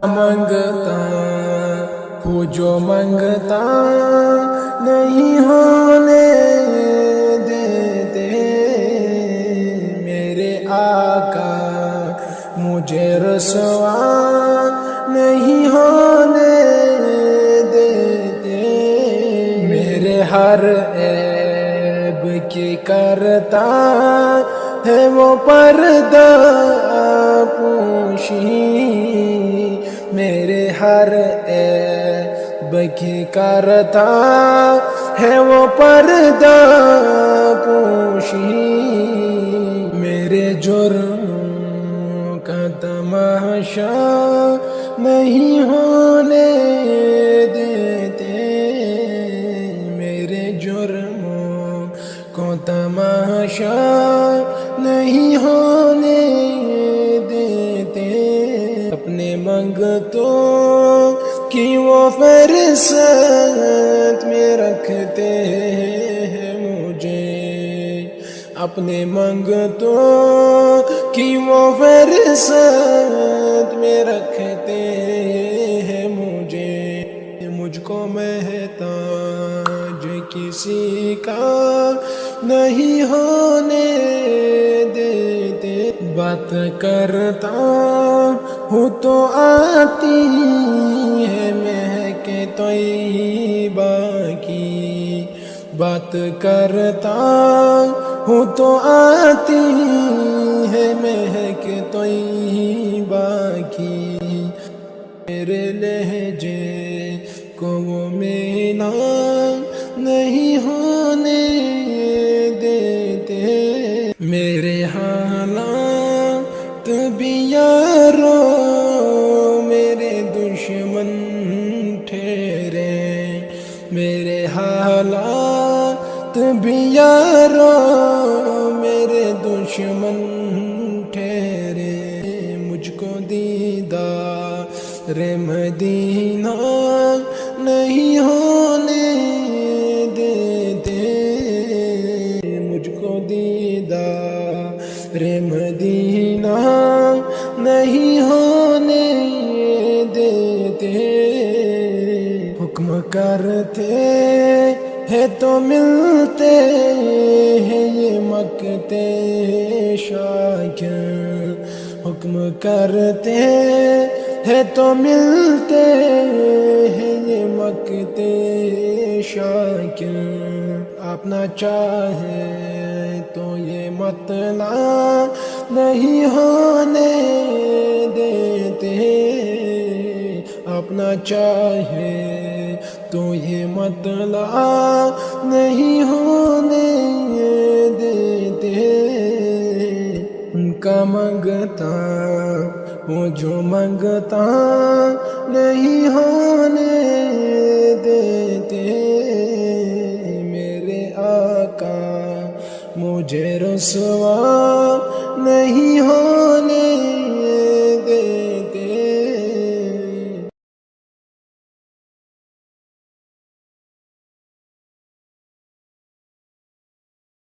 منگتا ہوں جو منگتا نہیں ہونے دیتے میرے آقا، مجھے رسوا نہیں ہونے دیتے میرے ہر عیب کی کرتا ہے وہ پردہ پوشی، میرے ہر عیب کی کرتا ہے وہ پردہ پوشی، میرے جرم کا تماشا نہیں ہونے دیتے میرے جرموں کو تماشا نہیں ہونے دیتے اپنے منگتوں کی وہ فہرست میں رکھتے ہیں مجھے، اپنے منگتوں کی وہ فہرست میں رکھتے ہیں مجھے، مجھ کو محتاج کسی کا نہیں ہونے دیتے، بات کرتا ہوں تو آتی ہے مہک طیبہ کی، بات کرتا ہوں تو آتی ہے مہک طیبہ کی، میرے لہجے کو وہ مینا نہیں ہونے دیتے میرے حالات بھی یارو میرے دشمن ٹھہرے، میرے حالات بھی یارو میرے دشمن ٹھہرے، مجھ کو دیدار مدینہ نہیں ہونے دیتے مجھ کو دیدار مدینہ نہیں ہونے دیتے، حکم کرتے ہیں تو ملتے ہیں یہ مکتے شاکر، حکم کرتے ہیں تو ملتے ہیں یہ مکتے شاکر، آپ نہ چاہے تو یہ مطلع نہیں ہونے دیتے، آپ نہ چاہے تو یہ مطلع نہیں ہونے دیتے، ان کا منگتا وہ جو منگتا نہیں ہونے دیتے میرے آقا، مجھے رسوا